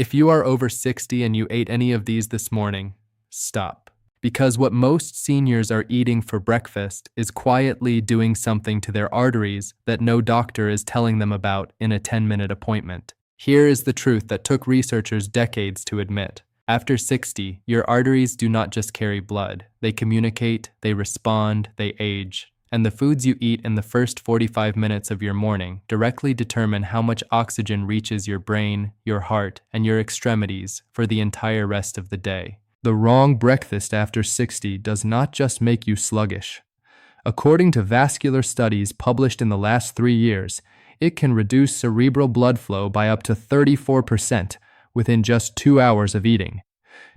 If you are over 60 and you ate any of these this morning, stop. Because what most seniors are eating for breakfast is quietly doing something to their arteries that no doctor is telling them about in a 10-minute appointment. Here is the truth that took researchers decades to admit. After 60, your arteries do not just carry blood. They communicate, they respond, they age. And the foods you eat in the first 45 minutes of your morning directly determine how much oxygen reaches your brain, your heart, and your extremities for the entire rest of the day. The wrong breakfast after 60 does not just make you sluggish. According to vascular studies published in the last 3 years, it can reduce cerebral blood flow by up to 34% within just 2 hours of eating,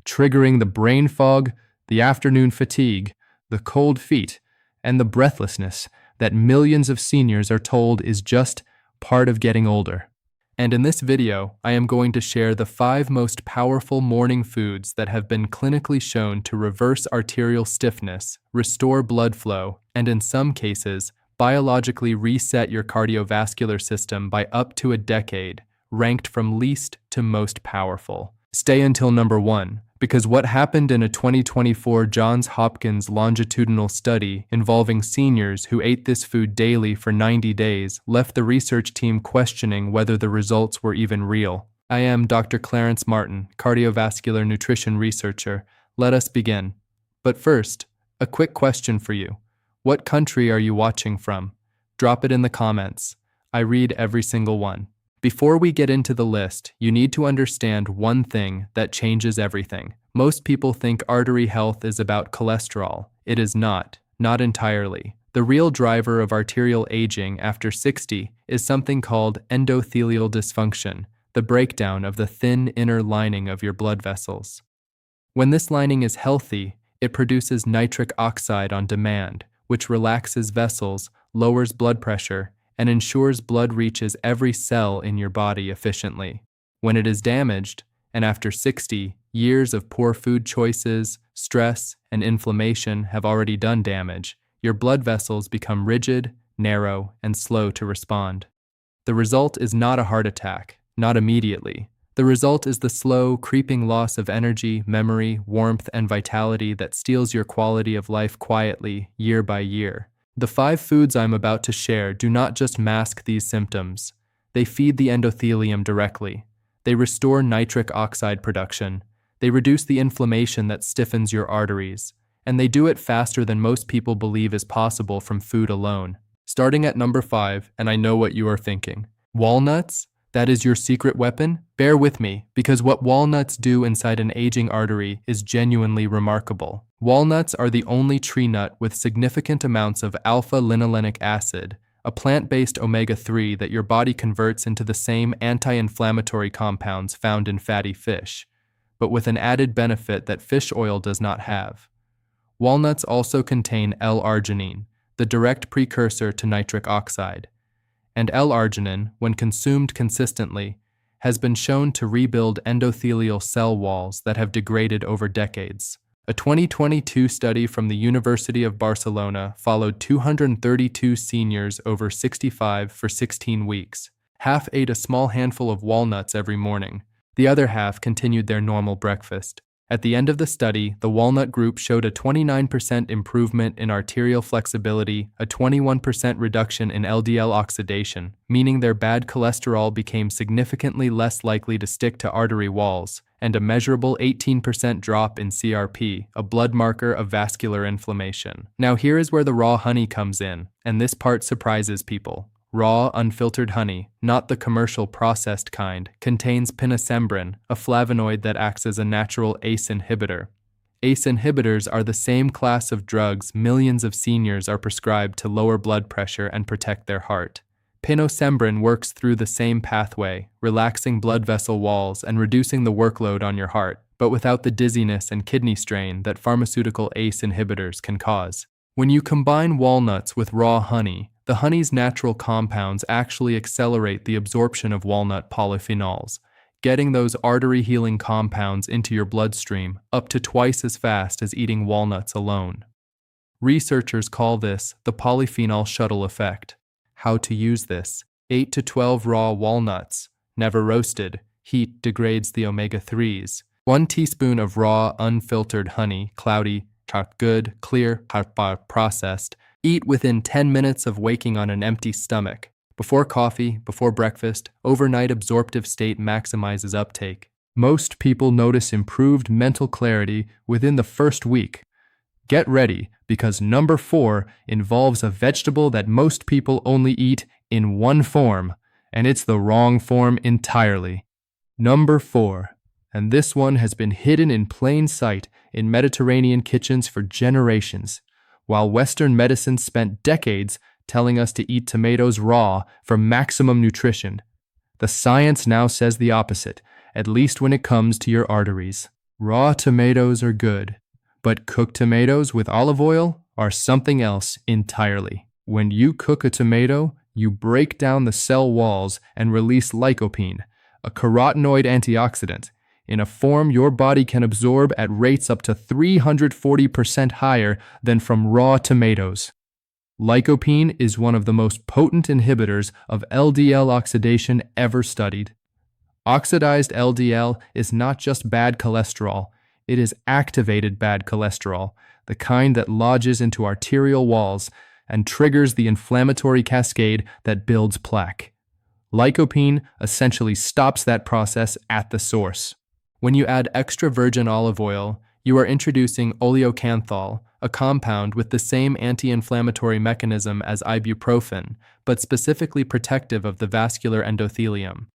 triggering the brain fog, the afternoon fatigue, the cold feet, and the breathlessness that millions of seniors are told is just part of getting older. And in this video, I am going to share the 5 most powerful morning foods that have been clinically shown to reverse arterial stiffness, restore blood flow, and in some cases, biologically reset your cardiovascular system by up to a decade, ranked from least to most powerful. Stay until number 1, because what happened in a 2024 Johns Hopkins longitudinal study involving seniors who ate this food daily for 90 days left the research team questioning whether the results were even real. I am Dr. Clarence Martin, cardiovascular nutrition researcher. Let us begin. But first, a quick question for you. What country are you watching from? Drop it in the comments. I read every single one. Before we get into the list, you need to understand one thing that changes everything. Most people think artery health is about cholesterol. It is not entirely. The real driver of arterial aging after 60 is something called endothelial dysfunction, the breakdown of the thin inner lining of your blood vessels. When this lining is healthy, it produces nitric oxide on demand, which relaxes vessels, lowers blood pressure, and ensures blood reaches every cell in your body efficiently. When it is damaged, and after 60, years of poor food choices, stress, and inflammation have already done damage, your blood vessels become rigid, narrow, and slow to respond. The result is not a heart attack, not immediately. The result is the slow, creeping loss of energy, memory, warmth, and vitality that steals your quality of life quietly, year by year. The 5 foods I'm about to share do not just mask these symptoms. They feed the endothelium directly. They restore nitric oxide production. They reduce the inflammation that stiffens your arteries. And they do it faster than most people believe is possible from food alone. Starting at number 5, and I know what you are thinking. Walnuts? That is your secret weapon? Bear with me, because what walnuts do inside an aging artery is genuinely remarkable. Walnuts are the only tree nut with significant amounts of alpha-linolenic acid, a plant-based omega-3 that your body converts into the same anti-inflammatory compounds found in fatty fish, but with an added benefit that fish oil does not have. Walnuts also contain L-arginine, the direct precursor to nitric oxide. And L-arginine, when consumed consistently, has been shown to rebuild endothelial cell walls that have degraded over decades. A 2022 study from the University of Barcelona followed 232 seniors over 65 for 16 weeks. Half ate a small handful of walnuts every morning. The other half continued their normal breakfast. At the end of the study, the walnut group showed a 29% improvement in arterial flexibility, a 21% reduction in LDL oxidation, meaning their bad cholesterol became significantly less likely to stick to artery walls, and a measurable 18% drop in CRP, a blood marker of vascular inflammation. Now here is where the raw honey comes in, and this part surprises people. Raw, unfiltered honey, not the commercial processed kind, contains pinosembrin, a flavonoid that acts as a natural ACE inhibitor. ACE inhibitors are the same class of drugs millions of seniors are prescribed to lower blood pressure and protect their heart. Pinosembrin works through the same pathway, relaxing blood vessel walls and reducing the workload on your heart, but without the dizziness and kidney strain that pharmaceutical ACE inhibitors can cause. When you combine walnuts with raw honey, the honey's natural compounds actually accelerate the absorption of walnut polyphenols, getting those artery-healing compounds into your bloodstream up to twice as fast as eating walnuts alone. Researchers call this the Polyphenol Shuttle effect. How to use this? 8 to 12 raw walnuts, never roasted, Heat degrades the omega-3s. 1 teaspoon of raw, unfiltered honey, cloudy, good, clear, processed. Eat within 10 minutes of waking on an empty stomach. Before coffee, before breakfast, overnight absorptive state maximizes uptake. Most people notice improved mental clarity within the first week. Get ready, because number 4 involves a vegetable that most people only eat in one form, and it's the wrong form entirely. Number 4, and this one has been hidden in plain sight in Mediterranean kitchens for generations, while Western medicine spent decades telling us to eat tomatoes raw for maximum nutrition. The science now says the opposite, at least when it comes to your arteries. Raw tomatoes are good, but cooked tomatoes with olive oil are something else entirely. When you cook a tomato, you break down the cell walls and release lycopene, a carotenoid antioxidant, in a form your body can absorb at rates up to 340% higher than from raw tomatoes. Lycopene is one of the most potent inhibitors of LDL oxidation ever studied. Oxidized LDL is not just bad cholesterol, it is activated bad cholesterol, the kind that lodges into arterial walls and triggers the inflammatory cascade that builds plaque. Lycopene essentially stops that process at the source. When you add extra virgin olive oil, you are introducing oleocanthal, a compound with the same anti-inflammatory mechanism as ibuprofen, but specifically protective of the vascular endothelium.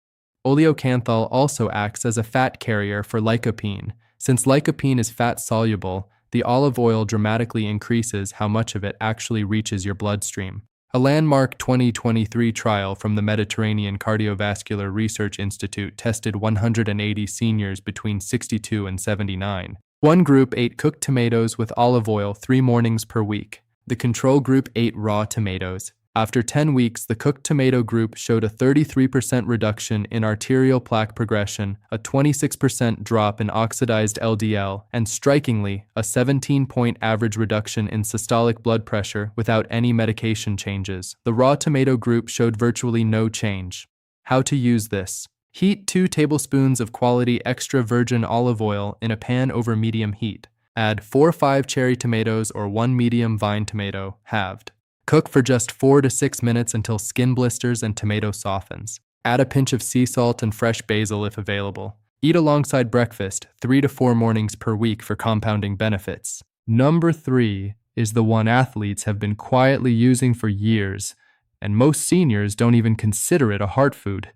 Oleocanthal also acts as a fat carrier for lycopene. Since lycopene is fat-soluble, the olive oil dramatically increases how much of it actually reaches your bloodstream. A landmark 2023 trial from the Mediterranean Cardiovascular Research Institute tested 180 seniors between 62 and 79. One group ate cooked tomatoes with olive oil 3 mornings per week. The control group ate raw tomatoes. After 10 weeks, the cooked tomato group showed a 33% reduction in arterial plaque progression, a 26% drop in oxidized LDL, and strikingly, a 17-point average reduction in systolic blood pressure without any medication changes. The raw tomato group showed virtually no change. How to use this? Heat 2 tablespoons of quality extra virgin olive oil in a pan over medium heat. Add 4 or 5 cherry tomatoes or 1 medium vine tomato, halved. Cook for just 4 to 6 minutes until skin blisters and tomato softens. Add a pinch of sea salt and fresh basil if available. Eat alongside breakfast 3 to 4 mornings per week for compounding benefits. Number 3 is the one athletes have been quietly using for years, and most seniors don't even consider it a heart food.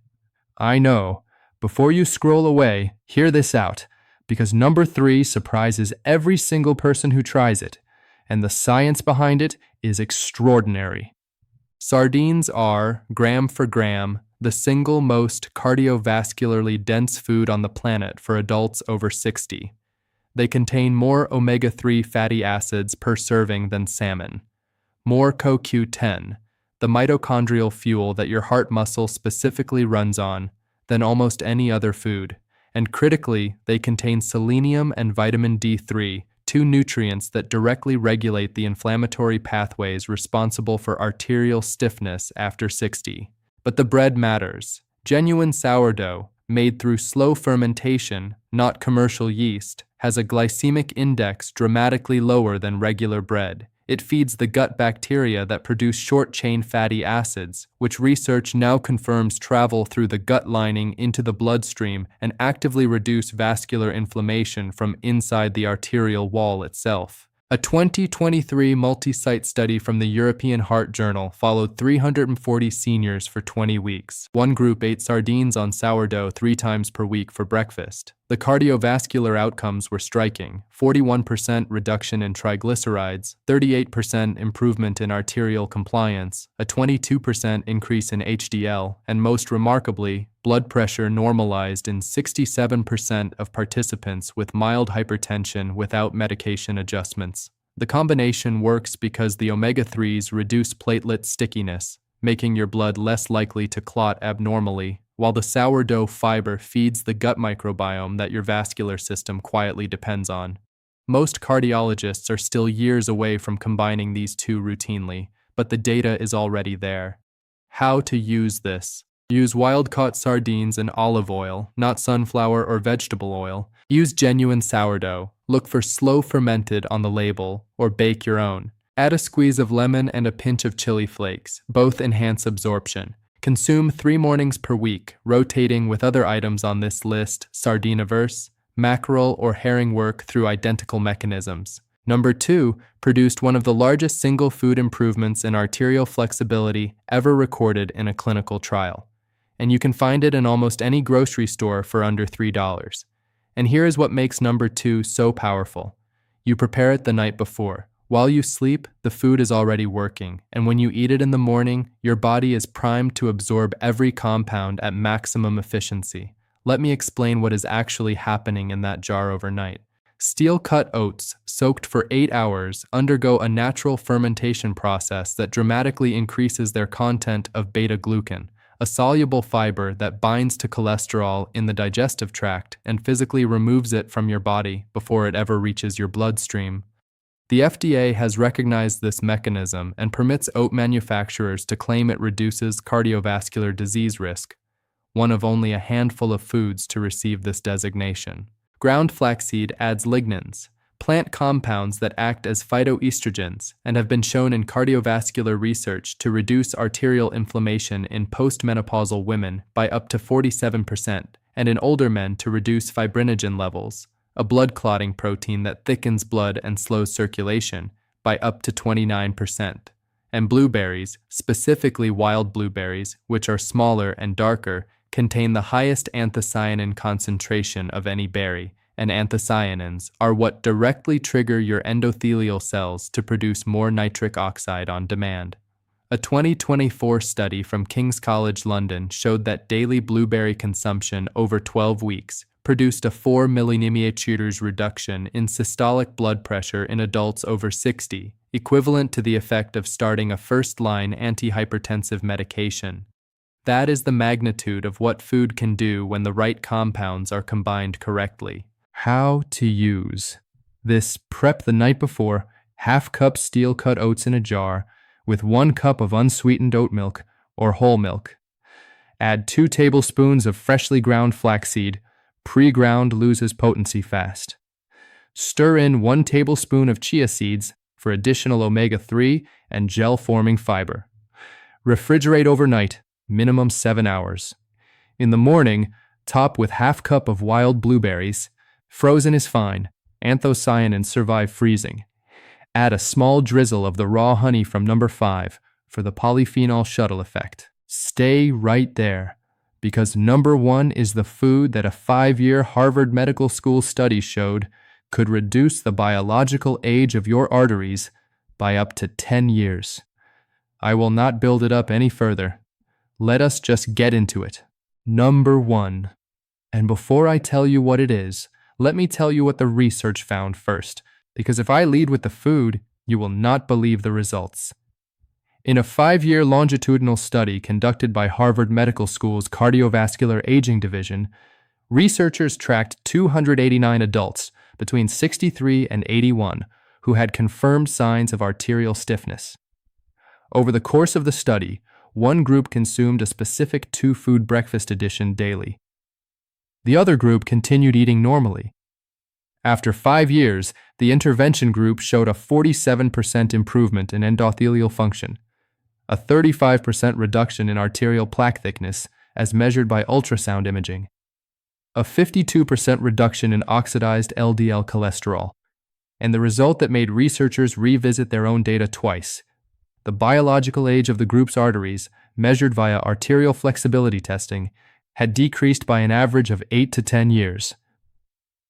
I know. Before you scroll away, hear this out, because number 3 surprises every single person who tries it, and the science behind it is extraordinary. Sardines are, gram for gram, the single most cardiovascularly dense food on the planet for adults over 60. They contain more omega-3 fatty acids per serving than salmon, more CoQ10, the mitochondrial fuel that your heart muscle specifically runs on, than almost any other food, and critically, they contain selenium and vitamin D3, 2 nutrients that directly regulate the inflammatory pathways responsible for arterial stiffness after 60. But the bread matters. Genuine sourdough, made through slow fermentation, not commercial yeast, has a glycemic index dramatically lower than regular bread. It feeds the gut bacteria that produce short-chain fatty acids, which research now confirms travel through the gut lining into the bloodstream and actively reduce vascular inflammation from inside the arterial wall itself. A 2023 multi-site study from the European Heart Journal followed 340 seniors for 20 weeks. One group ate sardines on sourdough 3 times per week for breakfast. The cardiovascular outcomes were striking: 41% reduction in triglycerides, 38% improvement in arterial compliance, a 22% increase in HDL, and most remarkably, blood pressure normalized in 67% of participants with mild hypertension without medication adjustments. The combination works because the omega-3s reduce platelet stickiness, making your blood less likely to clot abnormally, while the sourdough fiber feeds the gut microbiome that your vascular system quietly depends on. Most cardiologists are still years away from combining these two routinely, but the data is already there. How to use this? Use wild-caught sardines and olive oil, not sunflower or vegetable oil. Use genuine sourdough. Look for slow fermented on the label, or bake your own. Add a squeeze of lemon and a pinch of chili flakes. Both enhance absorption. Consume 3 mornings per week, rotating with other items on this list: sardiniverse, mackerel, or herring work through identical mechanisms. Number 2 produced one of the largest single food improvements in arterial flexibility ever recorded in a clinical trial. And you can find it in almost any grocery store for under $3. And here is what makes number 2 so powerful. You prepare it the night before. While you sleep, the food is already working, and when you eat it in the morning, your body is primed to absorb every compound at maximum efficiency. Let me explain what is actually happening in that jar overnight. Steel-cut oats, soaked for 8 hours, undergo a natural fermentation process that dramatically increases their content of beta-glucan, a soluble fiber that binds to cholesterol in the digestive tract and physically removes it from your body before it ever reaches your bloodstream. The FDA has recognized this mechanism and permits oat manufacturers to claim it reduces cardiovascular disease risk, one of only a handful of foods to receive this designation. Ground flaxseed adds lignans, plant compounds that act as phytoestrogens and have been shown in cardiovascular research to reduce arterial inflammation in postmenopausal women by up to 47% and in older men to reduce fibrinogen levels, a blood clotting protein that thickens blood and slows circulation, by up to 29%. And blueberries, specifically wild blueberries, which are smaller and darker, contain the highest anthocyanin concentration of any berry, and anthocyanins are what directly trigger your endothelial cells to produce more nitric oxide on demand. A 2024 study from King's College London showed that daily blueberry consumption over 12 weeks produced a 4 milliliters reduction in systolic blood pressure in adults over 60, equivalent to the effect of starting a first-line antihypertensive medication. That is the magnitude of what food can do when the right compounds are combined correctly. How to use. This: prep the night before, half-cup steel-cut oats in a jar with 1 cup of unsweetened oat milk or whole milk. Add 2 tablespoons of freshly ground flaxseed. Pre-ground loses potency fast. Stir in 1 tablespoon of chia seeds for additional omega-3 and gel-forming fiber. Refrigerate overnight, minimum 7 hours. In the morning, top with half cup of wild blueberries. Frozen is fine. Anthocyanins survive freezing. Add a small drizzle of the raw honey from number 5 for the Polyphenol Shuttle effect. Stay right there, because number 1 is the food that a 5-year Harvard Medical School study showed could reduce the biological age of your arteries by up to 10 years. I will not build it up any further. Let us just get into it. Number 1. And before I tell you what it is, let me tell you what the research found first, because if I lead with the food, you will not believe the results. In a 5-year longitudinal study conducted by Harvard Medical School's Cardiovascular Aging Division, researchers tracked 289 adults between 63 and 81 who had confirmed signs of arterial stiffness. Over the course of the study, one group consumed a specific 2-food breakfast edition daily. The other group continued eating normally. After 5 years, the intervention group showed a 47% improvement in endothelial function, a 35% reduction in arterial plaque thickness as measured by ultrasound imaging, a 52% reduction in oxidized LDL cholesterol, and the result that made researchers revisit their own data twice: the biological age of the group's arteries, measured via arterial flexibility testing, had decreased by an average of 8 to 10 years.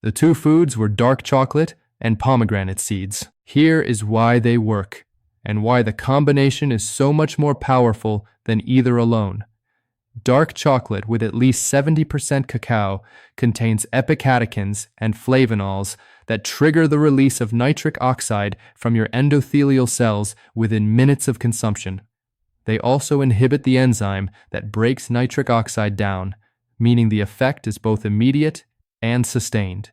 The 2 foods were dark chocolate and pomegranate seeds. Here is why they work, and why the combination is so much more powerful than either alone. Dark chocolate with at least 70% cacao contains epicatechins and flavonols that trigger the release of nitric oxide from your endothelial cells within minutes of consumption. They also inhibit the enzyme that breaks nitric oxide down, meaning the effect is both immediate and sustained.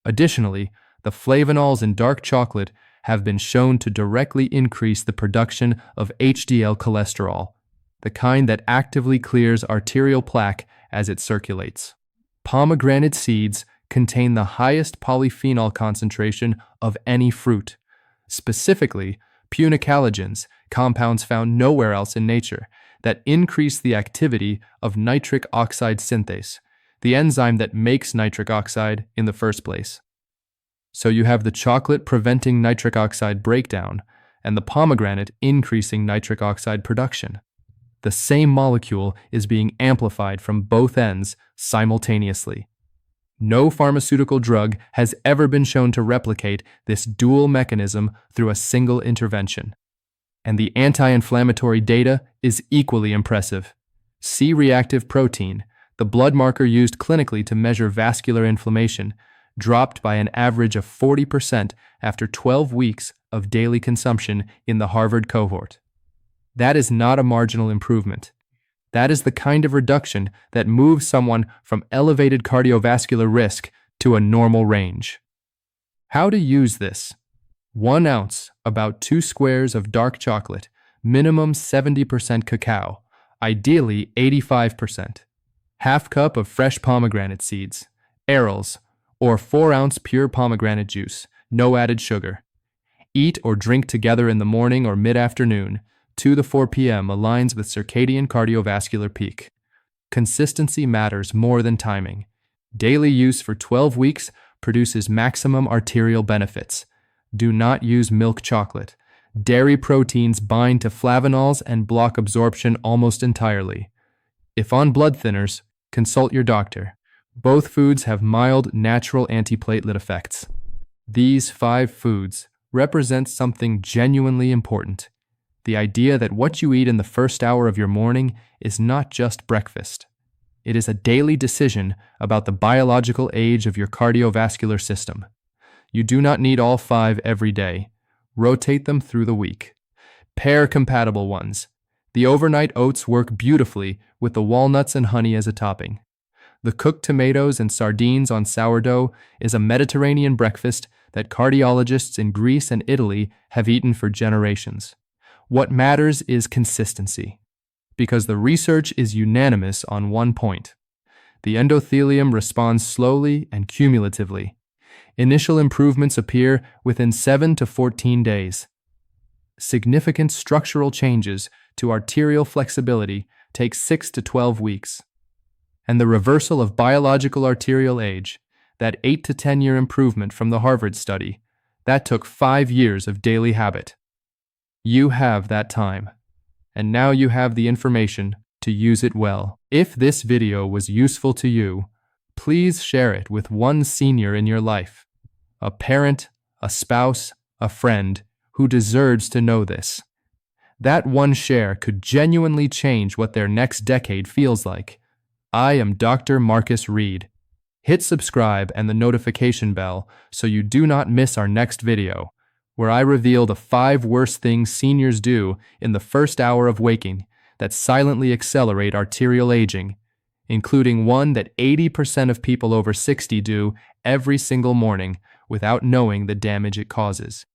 Additionally, the flavonols in dark chocolate have been shown to directly increase the production of HDL cholesterol, the kind that actively clears arterial plaque as it circulates. Pomegranate seeds contain the highest polyphenol concentration of any fruit, specifically punicalagins, compounds found nowhere else in nature, that increase the activity of nitric oxide synthase, the enzyme that makes nitric oxide in the first place. So you have the chocolate preventing nitric oxide breakdown and the pomegranate increasing nitric oxide production. The same molecule is being amplified from both ends simultaneously. No pharmaceutical drug has ever been shown to replicate this dual mechanism through a single intervention. And the anti-inflammatory data is equally impressive. C-reactive protein, the blood marker used clinically to measure vascular inflammation, dropped by an average of 40% after 12 weeks of daily consumption in the Harvard cohort. That is not a marginal improvement. That is the kind of reduction that moves someone from elevated cardiovascular risk to a normal range. How to use this? 1 ounce, about 2 squares of dark chocolate, minimum 70% cacao, ideally 85%. Half cup of fresh pomegranate seeds, arils, or 4-ounce pure pomegranate juice, no added sugar. Eat or drink together in the morning or mid-afternoon. 2 to 4 p.m. aligns with circadian cardiovascular peak. Consistency matters more than timing. Daily use for 12 weeks produces maximum arterial benefits. Do not use milk chocolate. Dairy proteins bind to flavanols and block absorption almost entirely. If on blood thinners, consult your doctor. Both foods have mild natural antiplatelet effects. These 5 foods represent something genuinely important. The idea that what you eat in the first hour of your morning is not just breakfast. It is a daily decision about the biological age of your cardiovascular system. You do not need all 5 every day. Rotate them through the week. Pair compatible ones. The overnight oats work beautifully with the walnuts and honey as a topping. The cooked tomatoes and sardines on sourdough is a Mediterranean breakfast that cardiologists in Greece and Italy have eaten for generations. What matters is consistency, because the research is unanimous on one point. The endothelium responds slowly and cumulatively. Initial improvements appear within 7 to 14 days. Significant structural changes to arterial flexibility take 6 to 12 weeks. And the reversal of biological arterial age, that 8 to 10-year improvement from the Harvard study, that took 5 years of daily habit. You have that time, and now you have the information to use it well. If this video was useful to you, please share it with one senior in your life, a parent, a spouse, a friend who deserves to know this. That one share could genuinely change what their next decade feels like. I am Dr. Marcus Reid. Hit subscribe and the notification bell so you do not miss our next video, where I reveal the 5 worst things seniors do in the first hour of waking that silently accelerate arterial aging, including one that 80% of people over 60 do every single morning without knowing the damage it causes.